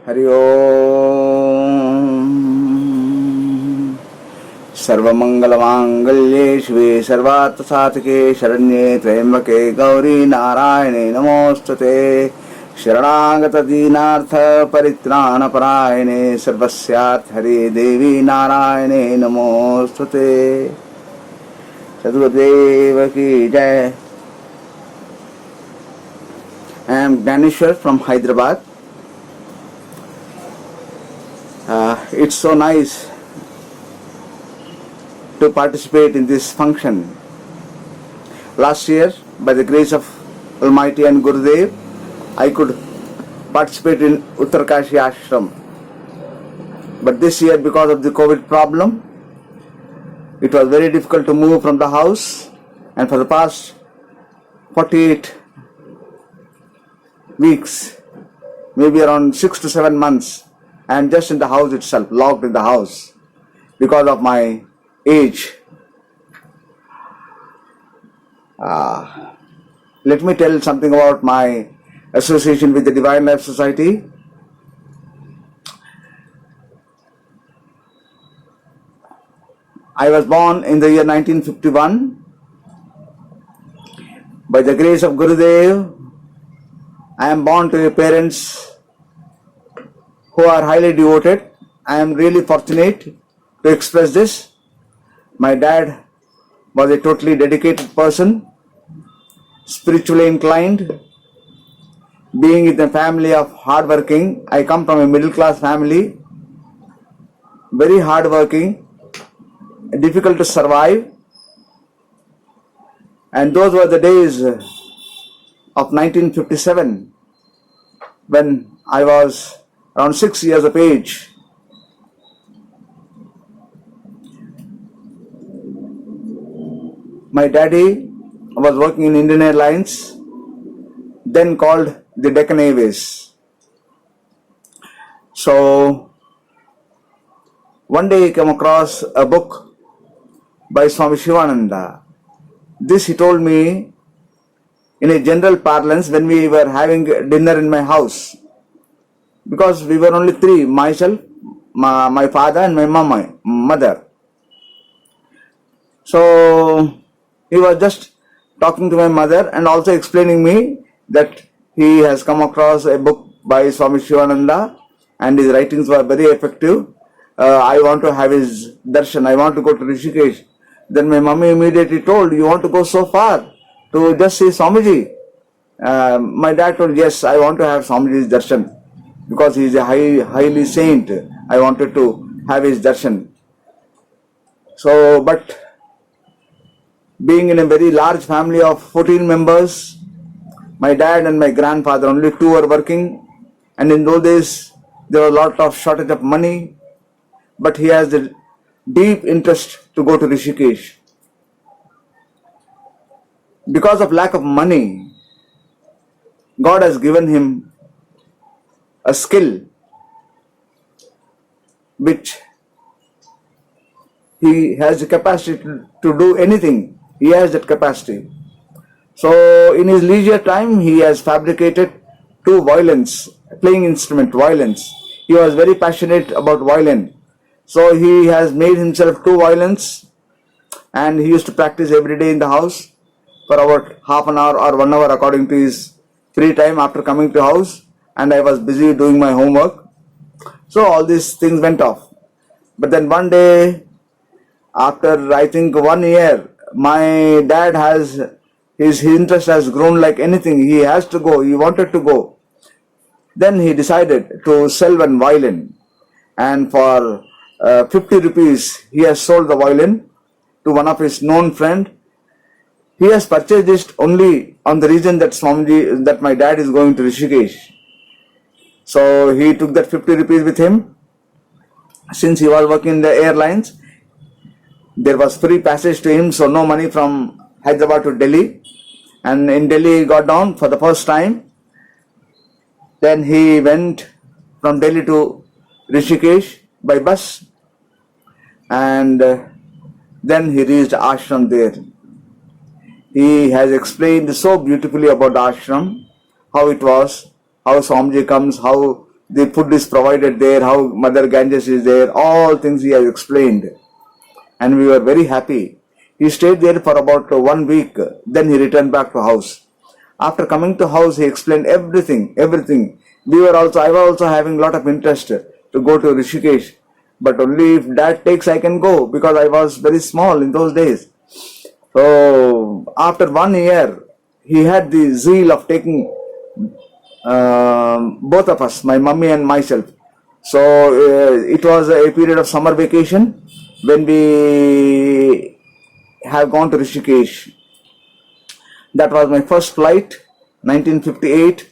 हरि ओम। सर्वमंगलमांगल्ये शिवे सर्वार्थसाधके शरण्ये त्र्यंबके गौरी नारायणे नमोस्तुते। शरणागत दीनार्थ परित्राणपरायणे सर्वस्यार्थ हरे देवी नारायणे नमोस्तुते। सद्गुरुदेव की जय। I am Dhaneshwar from Hyderabad. It's so nice to participate in this function. Last year, by the grace of Almighty and Gurudev, I could participate in Uttarkashi Ashram. But this year, because of the COVID problem, it was very difficult to move from the house, and for the past 48 weeks, maybe around 6 to 7 months, I am just in the house itself, locked in the house because of my age. Let me tell something about my association with the Divine Life Society. I was born in the year 1951. By the grace of Gurudev, I am born to parents who are highly devoted. I am really fortunate to express this. My dad was a totally dedicated person, spiritually inclined. Being in a family of hardworking, I come from a middle class family, very hardworking, difficult to survive. And those were the days of 1957 when I was around 6 years of age. My daddy was working in Indian Airlines, then called the Deccan Airways. So one day he came across a book by Swami Sivananda. This he told me in a general parlance when we were having dinner in my house. Because we were only three, myself, my father and my mother. So he was just talking to my mother and also explaining me that he has come across a book by Swami Sivananda and his writings were very effective. I want to have his darshan, I want to go to Rishikesh. Then my mummy immediately told, you want to go so far to just see Swamiji? My dad told, yes, I want to have Swamiji's darshan. Because he is a highly saint, I wanted to have his darshan. So, but being in a very large family of 14 members, my dad and my grandfather, only two were working, and in those days there was a lot of shortage of money, but he has the deep interest to go to Rishikesh. Because of lack of money, God has given him a skill which he has the capacity to do anything. He has that capacity. So in his leisure time, he has fabricated two violins, playing instrument, violins. He was very passionate about violin. So he has made himself two violins and he used to practice every day in the house for about half an hour or 1 hour according to his free time after coming to house. And I was busy doing my homework. So all these things went off. But then one day, after I think 1 year, my dad has, his interest has grown like anything. He has to go, he wanted to go. Then he decided to sell one violin. And for 50 rupees, he has sold the violin to one of his known friend. He has purchased it only on the reason that Swamiji, that my dad is going to Rishikesh. So he took that 50 rupees with him. Since he was working in the airlines, there was free passage to him, so no money from Hyderabad to Delhi. And in Delhi he got down for the first time. Then he went from Delhi to Rishikesh by bus. And then he reached ashram there. He has explained so beautifully about the ashram, how it was, how Swamiji comes, how the food is provided there, how Mother Ganges is there, all things he has explained. And we were very happy. He stayed there for about 1 week. Then he returned back to house. After coming to house, he explained everything. I was also having a lot of interest to go to Rishikesh. But only if Dad takes, I can go, because I was very small in those days. So after 1 year, he had the zeal of taking both of us, my mummy and myself. So it was a period of summer vacation when we have gone to Rishikesh. That was my first flight, 1958,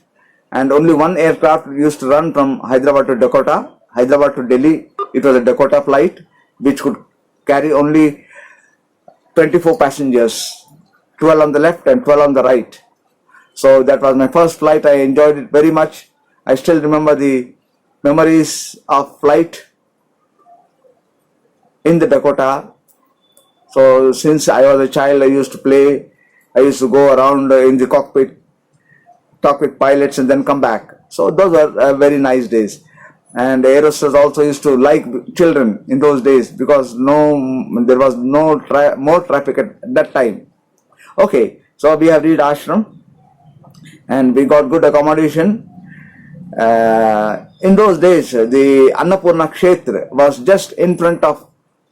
and only one aircraft used to run from Hyderabad to Dakota. Hyderabad to Delhi, it was a Dakota flight which could carry only 24 passengers, 12 on the left and 12 on the right. So that was my first flight. I enjoyed it very much. I still remember the memories of flight in the Dakota. So since I was a child, I used to play. I used to go around in the cockpit, talk with pilots, and then come back. So those were very nice days. And aerosters also used to like children in those days, because there was more traffic at that time. Okay, so we have reached ashram and we got good accommodation. In those days, the Annapurna Kshetra was just in front of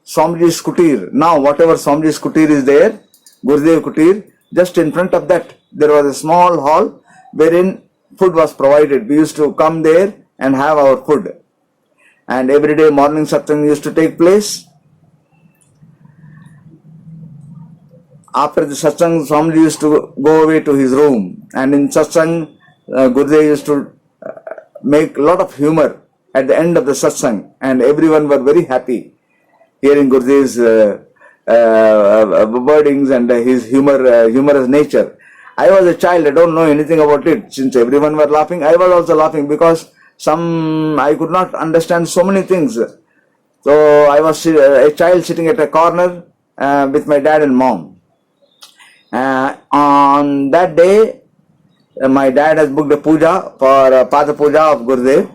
Swamiji's Kutir. Now, whatever Swamiji's Kutir is there, Gurudev Kutir, just in front of that, there was a small hall wherein food was provided. We used to come there and have our food. And every day morning satsang used to take place. After the satsang, Swamiji used to go away to his room. And in satsang, Gurudev used to make a lot of humor at the end of the satsang. And everyone were very happy hearing Gurudev's wordings and his humorous nature. I was a child, I don't know anything about it. Since everyone were laughing, I was also laughing, because I could not understand so many things. So I was a child sitting at a corner with my dad and mom. On that day, my dad has booked a puja for Pada Puja of Gurudev,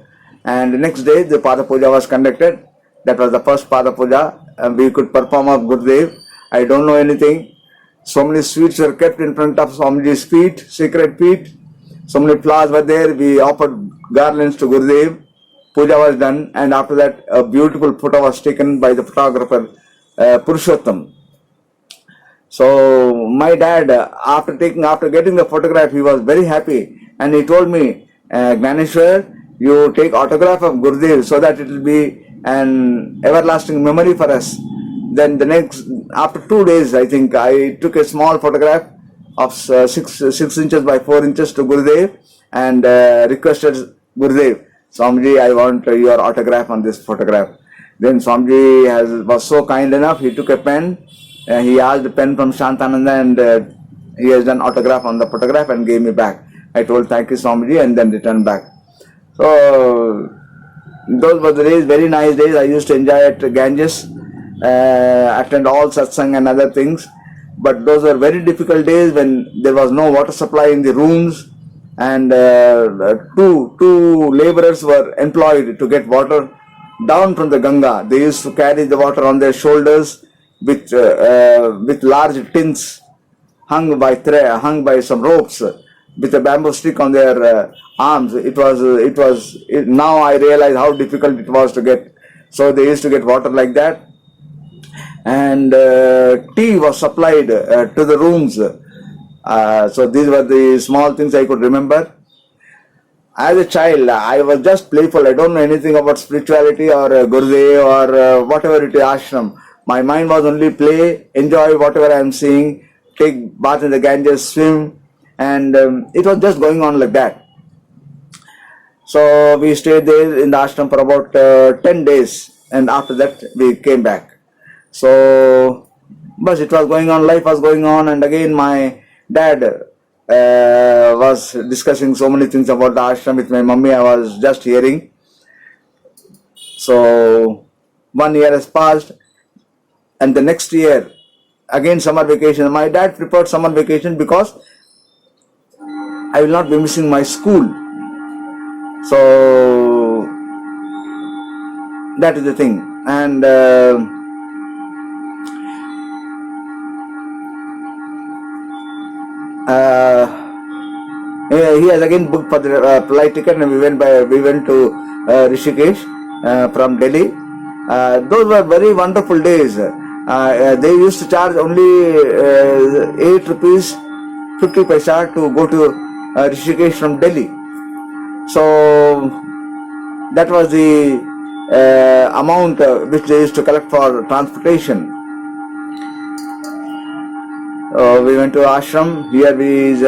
and the next day the Pada Puja was conducted. That was the first Pada Puja. We could perform of Gurudev. I don't know anything. So many sweets were kept in front of Swamiji's feet, sacred feet. So many flowers were there. We offered garlands to Gurudev. Puja was done, and after that a beautiful photo was taken by the photographer Purushottam. So my dad, after getting the photograph, he was very happy, and he told me, Gnaneshwar, you take autograph of Gurudev so that it will be an everlasting memory for us. Then after 2 days, I think, I took a small photograph of 6 inches by 4 inches to Gurudev and requested Gurudev, Swamiji, I want your autograph on this photograph. Then Swamiji was so kind enough, he took a pen, he asked the pen from Shantananda, and he has done autograph on the photograph and gave me back. I told thank you Swamiji, and then returned back. So those were the days, very nice days. I used to enjoy at Ganges, attend all satsang and other things. But those were very difficult days when there was no water supply in the rooms, and two laborers were employed to get water down from the Ganga. They used to carry the water on their shoulders with large tins hung by some ropes, with a bamboo stick on their arms. Now I realize how difficult it was to get. So they used to get water like that, and tea was supplied to the rooms. So these were the small things I could remember. As a child, I was just playful. I don't know anything about spirituality or Gurudev or whatever it is, ashram. My mind was only play, enjoy whatever I am seeing, take bath in the Ganges, swim, and it was just going on like that. So we stayed there in the ashram for about 10 days, and after that we came back. So, but it was going on, life was going on, and again my dad was discussing so many things about the ashram with my mummy. I was just hearing. So 1 year has passed, and the next year again summer vacation. My dad preferred summer vacation because I will not be missing my school. So That is the thing. And he has again booked for the flight ticket, and we went to Rishikesh from Delhi. Those were very wonderful days. They used to charge only 8 rupees 50 paisa to go to Rishikesh from Delhi. So that was the amount which they used to collect for transportation. We went to ashram. Here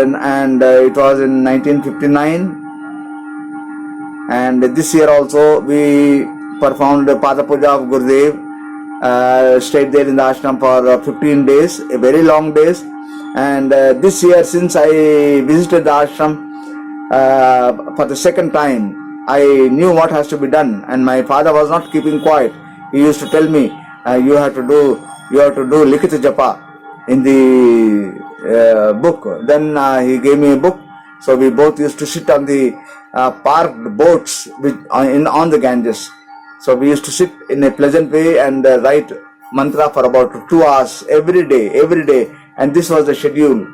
and it was in 1959. And this year also we performed Pada Puja of Gurudev. Stayed there in the ashram for 15 days, a very long days. And this year, since I visited the ashram for the second time, I knew what has to be done, and my father was not keeping quiet. He used to tell me, you have to do Likita Japa in the book. Then he gave me a book. So we both used to sit on the parked boats on the Ganges. So we used to sit in a pleasant way and write mantra for about 2 hours every day. And this was the schedule.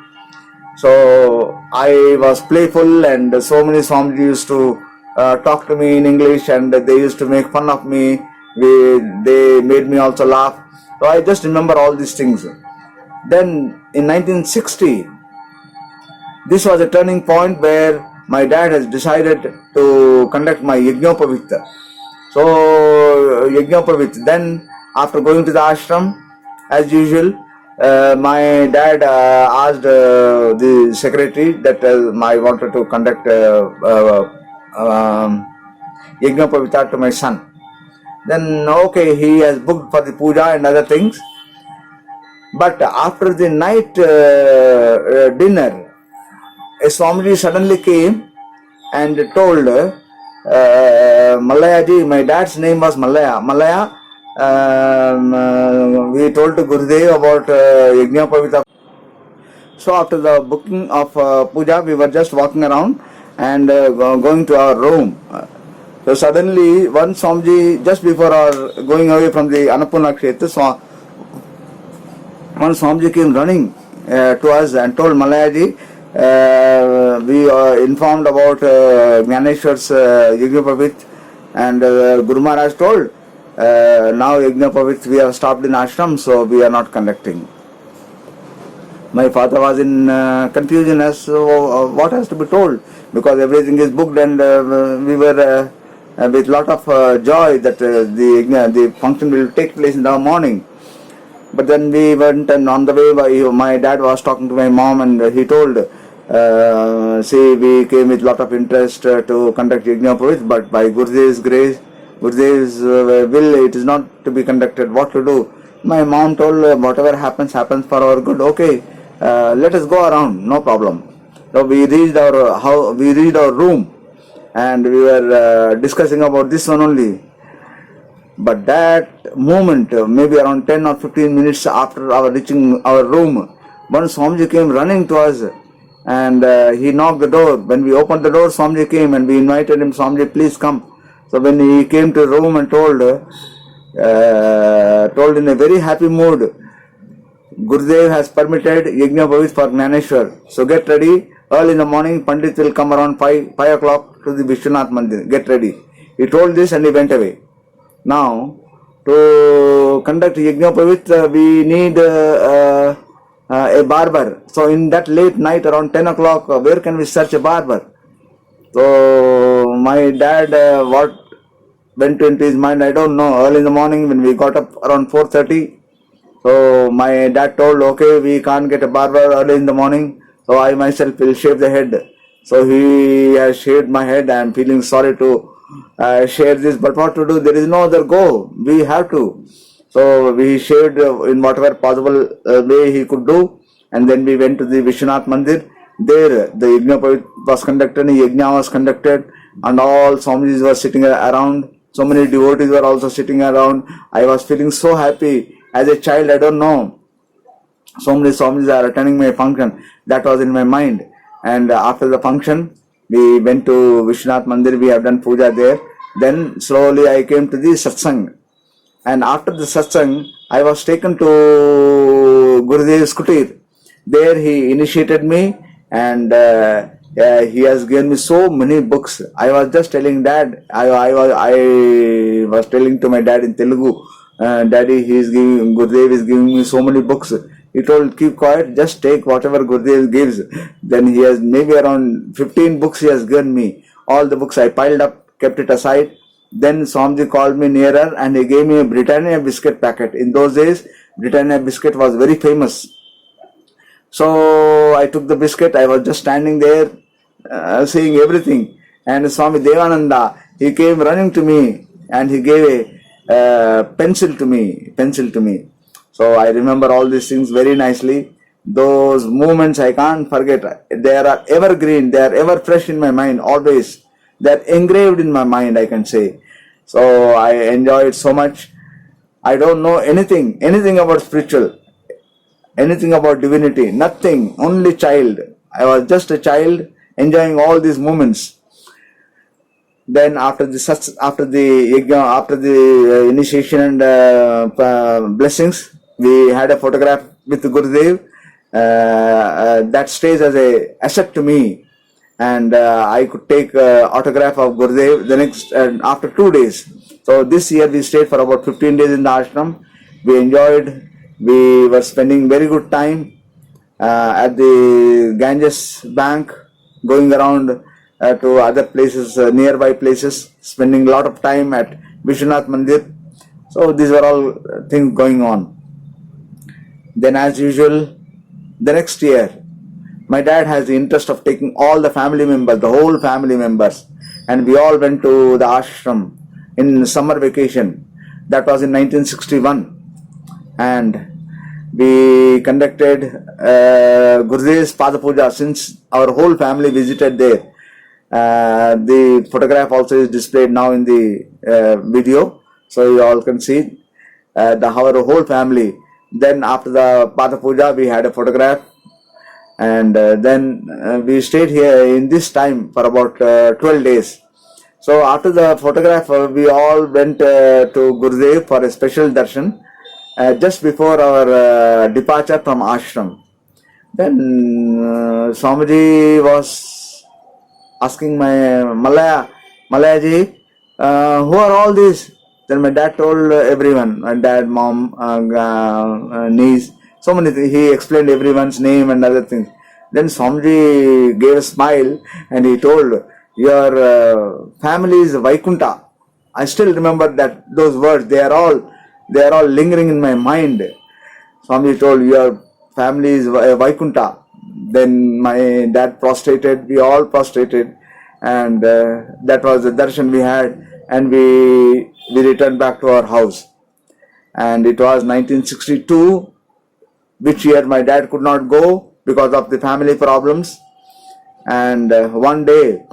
So I was playful, and so many Swamiji used to talk to me in English, and they used to make fun of me. They made me also laugh. So I just remember all these things. Then in 1960, this was a turning point where my dad has decided to conduct my Yajnopavit. So Yajnopavit. Then after going to the ashram, as usual, my dad asked the secretary that I wanted to conduct Yajnopavita to my son. Then okay, he has booked for the puja and other things. But after the night dinner, a Swamiji suddenly came and told Malaya ji, my dad's name was Malaya. Malaya, we told to Gurudev about Yajnopavita. So after the booking of puja, we were just walking around and going to our room. So suddenly one Swamiji, just before our going away from the Annapurna Kshetra, one Swamiji came running to us and told Malaya ji, we are informed about Gyaneshwar's Yajnopavit, and Guru Maharaj told, now Yajnopavit we have stopped in ashram, so we are not conducting. My father was in confusion as to what has to be told, because everything is booked, and we were with lot of joy that the function will take place in the morning. But then we went, and on the way my dad was talking to my mom, and he told, see, we came with lot of interest to conduct Yajnopavit, but by Gurudev's grace, Gurudev's will, it is not to be conducted. What to do? My mom told, whatever happens for our good. Okay, let us go around, no problem. So we reached our room, and we were discussing about this one only. But that moment, maybe around 10 or 15 minutes after our reaching our room, one Swamiji came running to us, and he knocked the door. When we opened the door, Swamiji came, and we invited him, Swamiji, please come. So when he came to the room and told in a very happy mood, Gurudev has permitted Yajnopavit for Gyaneshwar. So get ready. Early in the morning, Pandit will come around 5 o'clock to the Vishwanath Mandir. Get ready. He told this and he went away. Now, to conduct Yajnopavit, we need a barber. So in that late night, around 10 o'clock, where can we search a barber? So my dad, what went into his mind, I don't know. Early in the morning, when we got up around 4:30, so my dad told, okay, we can't get a barber early in the morning, so I myself will shave the head. So he has shaved my head. I am feeling sorry to share this, but what to do? There is no other go. We have to. So we shaved in whatever possible way he could do, and then we went to the Vishwanath Mandir. There the Yajna was conducted, Yajna was conducted, and all Swamijis were sitting around. So many devotees were also sitting around. I was feeling so happy. As a child, I don't know, so many Swamijis are attending my function. That was in my mind. And after the function, we went to Vishwanath Mandir. We have done puja there. Then slowly I came to the satsang. And after the satsang, I was taken to Gurudev's kutir. There he initiated me, and he has given me so many books. I was just telling dad, I was telling to my dad in Telugu, Daddy, Gurudev is giving me so many books. He told, keep quiet, just take whatever Gurudev gives. Then he has maybe around 15 books he has given me. All the books I piled up, kept it aside. Then Swamiji called me nearer and he gave me a Britannia biscuit packet. In those days, Britannia biscuit was very famous. So I took the biscuit. I was just standing there, seeing everything. And Swami Devananda, he came running to me and he gave a pencil to me. So I remember all these things very nicely. Those moments I can't forget. They are evergreen. They are ever fresh in my mind, always. They are engraved in my mind, I can say. So I enjoy it so much. I don't know anything about spiritual, anything about divinity, nothing, only child. I was just a child enjoying all these moments. Then after the initiation and blessings, we had a photograph with Gurudev. That stays as a asset to me. And I could take autograph of Gurudev the next after 2 days. So this year we stayed for about 15 days in the ashram. We enjoyed. We were spending very good time at the Ganges bank, going around to other places, nearby places, spending a lot of time at Vishwanath Mandir. So these were all things going on. Then as usual, the next year, my dad has the interest of taking all the family members, the whole family members, and we all went to the ashram in summer vacation. That was in 1961. And we conducted Gurudev's Pada Puja since our whole family visited there. The photograph also is displayed now in the video, so you all can see our whole family. Then after the Pada Puja, we had a photograph. And then we stayed here in this time for about 12 days. So after the photograph, we all went to Gurudev for a special darshan just before our departure from ashram. Then Swamiji was asking my Malaya ji, who are all these? Then my dad told everyone, my dad, mom, niece, so many things. He explained everyone's name and other things. Then Swamiji gave a smile and he told, your family is Vaikunta. I still remember those words. They are all lingering in my mind. Swamiji told, your family is Vaikunta. Then my dad prostrated. We all prostrated, and that was the darshan we had. And we returned back to our house. And it was 1962. Which year my dad could not go because of the family problems. And one day,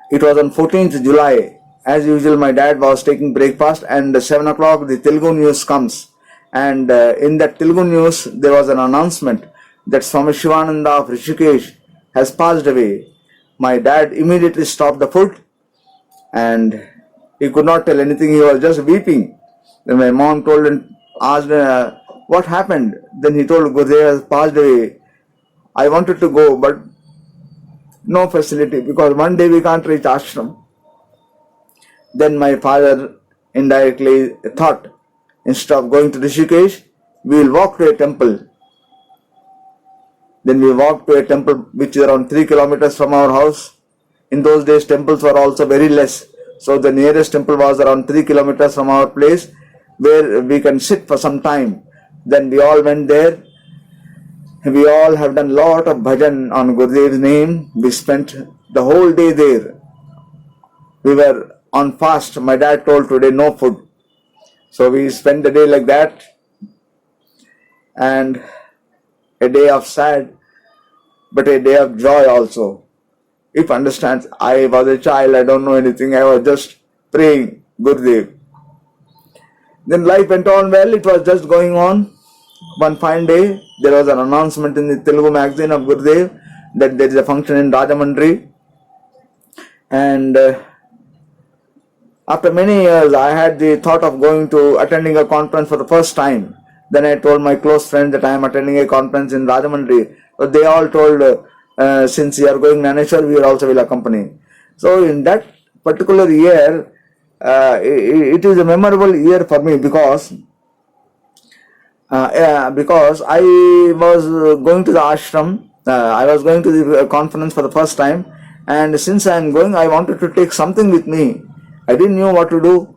it was on 14th July, as usual my dad was taking breakfast, and 7 o'clock the Telugu news comes. And in that Telugu news there was an announcement that Swami Sivananda of Rishikesh has passed away. My dad immediately stopped the food and he could not tell anything, he was just weeping. Then my mom told and asked, what happened? Then he told, Gurudev has passed away. I wanted to go, but no facility, because one day we can't reach ashram. Then my father indirectly thought, instead of going to Rishikesh, we will walk to a temple. Then we walked to a temple which is around 3 kilometers from our house. In those days, temples were also very less. So the nearest temple was around 3 kilometers from our place, where we can sit for some time. Then we all went there. We all have done lot of bhajan on Gurudev's name. We spent the whole day there. We were on fast. My dad told today no food. So we spent the day like that. And a day of sad, but a day of joy also. If understands, I was a child, I don't know anything. I was just praying Gurudev. Then life went on well. It was just going on. One fine day, there was an announcement in the Telugu magazine of Gurudev that there is a function in Rajamandri, and After many years, I had the thought of going to attending a conference for the first time. Then I told my close friends that I am attending a conference in Rajahmundry. But they all told, since you are going Naneshwar, we also will accompany. So in that particular year, it is a memorable year for me because I was going to the ashram. I was going to the conference for the first time, and since I am going, I wanted to take something with me. I didn't know what to do.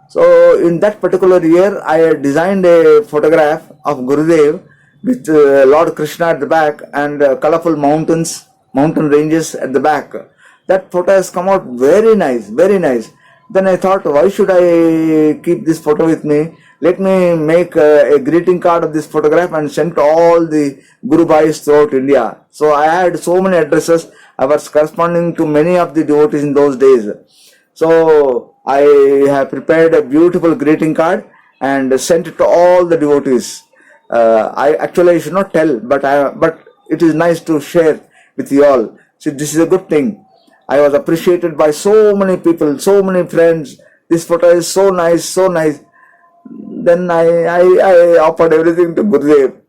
So in that particular year, I designed a photograph of Gurudev with Lord Krishna at the back and colorful mountains, mountain ranges at the back. That photo has come out very nice, very nice. Then I thought, why should I keep this photo with me? Let me make a greeting card of this photograph and send to all the Guru Bhais throughout India. So I had so many addresses. I was corresponding to many of the devotees in those days. So I have prepared a beautiful greeting card and sent it to all the devotees. I should not tell, but it is nice to share with you all. See, this is a good thing. I was appreciated by so many people, so many friends. This photo is so nice, so nice. Then I offered everything to Gurudev,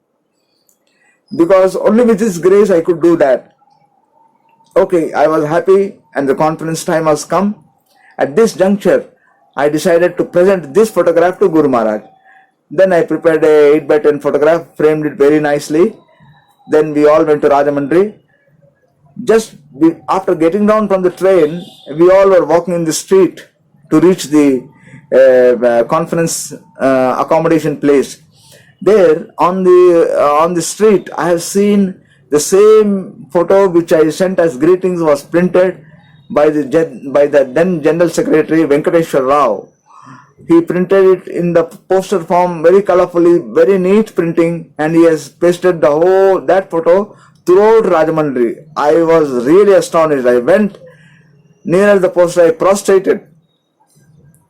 because only with his grace I could do that. Okay, I was happy and the conference time has come. At this juncture, I decided to present this photograph to Guru Maharaj. Then I prepared a 8x10 photograph, framed it very nicely. Then we all went to Rajahmundry. After getting down from the train, we all were walking in the street to reach the conference accommodation place. There on the street, I have seen the same photo which I sent as greetings was printed by the then General Secretary Venkateshwar Rao. He printed it in the poster form very colorfully, very neat printing, and he has pasted that photo throughout Rajahmundry. I was really astonished. I went near the poster, I prostrated.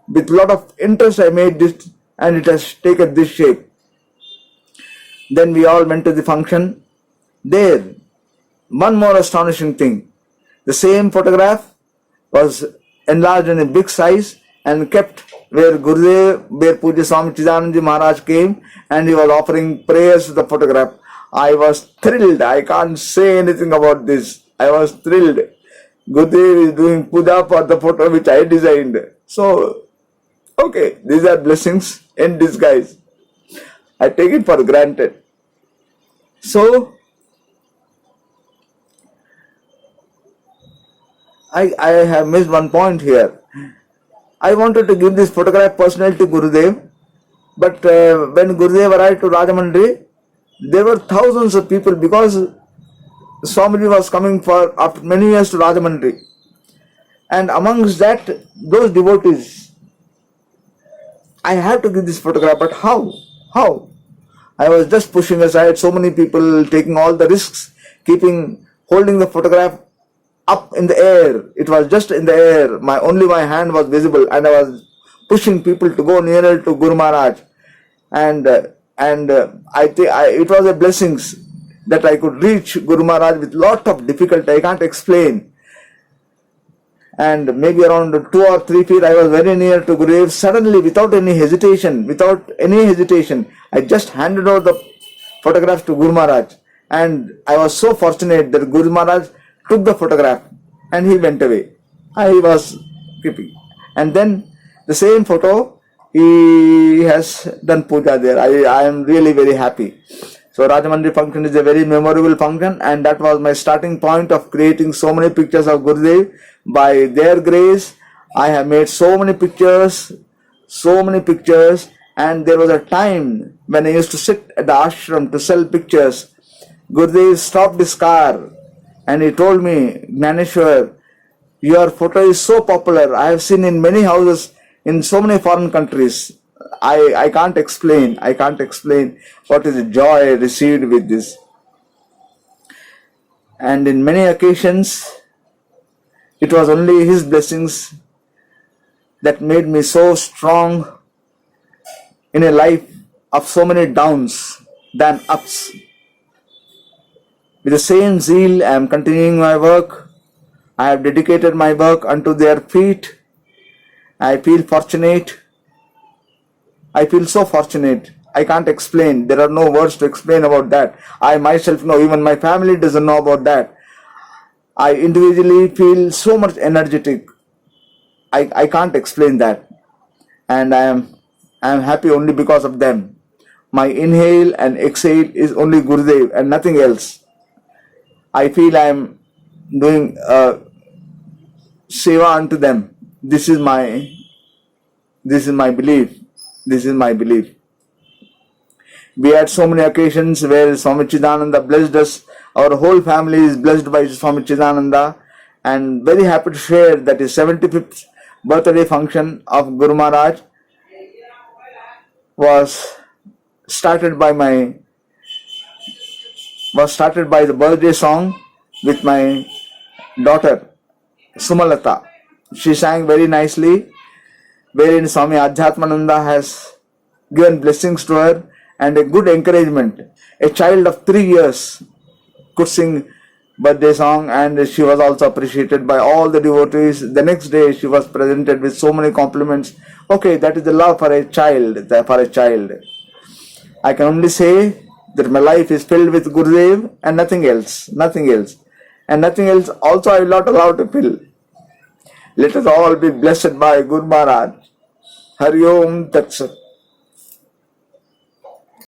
With lot of interest I made this, and it has taken this shape. Then we all went to the function. There, one more astonishing thing. The same photograph was enlarged in a big size and kept where Puja Swami Chidananda Maharaj came, and he was offering prayers to the photograph. I was thrilled. I can't say anything about this. I was thrilled. Gurudev is doing puja for the photo which I designed. So, okay, these are blessings in disguise. I take it for granted. So, I have missed one point here. I wanted to give this photograph personally to Gurudev, but when Gurudev arrived to Rajahmundry, there were thousands of people because Swamiji was coming for after many years to Rajahmundry. And amongst that, those devotees, I have to give this photograph, but how? How? I was just pushing aside so many people, taking all the risks, holding the photograph up in the air. It was just in the air. Only my hand was visible, and I was pushing people to go nearer to Guru Maharaj. And it was a blessing that I could reach Guru Maharaj with lot of difficulty. I can't explain. And maybe around 2 or 3 feet, I was very near to Gurudev. Suddenly, without any hesitation, I just handed over the photograph to Guru Maharaj. And I was so fortunate that Guru Maharaj took the photograph and he went away. I was keeping. And then the same photo, he has done puja there. I am really very happy. So Rajahmundry function is a very memorable function, and that was my starting point of creating so many pictures of Gurudev. By their grace, I have made so many pictures, and there was a time when I used to sit at the ashram to sell pictures. Gurudev stopped his car and he told me, Gnaneshwar, your photo is so popular. I have seen in many houses in so many foreign countries. I can't explain what is the joy I received with this. And in many occasions, it was only his blessings that made me so strong in a life of so many downs than ups. With the same zeal, I am continuing my work. I have dedicated my work unto their feet, I feel fortunate. I feel so fortunate. I can't explain. There are no words to explain about that. I myself know, even my family doesn't know about that. I individually feel so much energetic. I can't explain that. And I am happy only because of them. My inhale and exhale is only Gurudev and nothing else. I feel I am doing seva unto them. This is my belief. This is my belief. We had so many occasions where Swami Chidananda blessed us. Our whole family is blessed by Swami Chidananda, and very happy to share that his 75th birthday function of Guru Maharaj was started by the birthday song with my daughter Sumalata. She sang very nicely, wherein Swami Adhyatmananda has given blessings to her and a good encouragement. A child of 3 years could sing birthday song, and she was also appreciated by all the devotees. The next day she was presented with so many compliments. Okay, that is the love for a child. I can only say that my life is filled with Gurudev and nothing else. And nothing else also I will not allow to fill. Let us all be blessed by Guru Maharaj. Hari Om Tat Sat.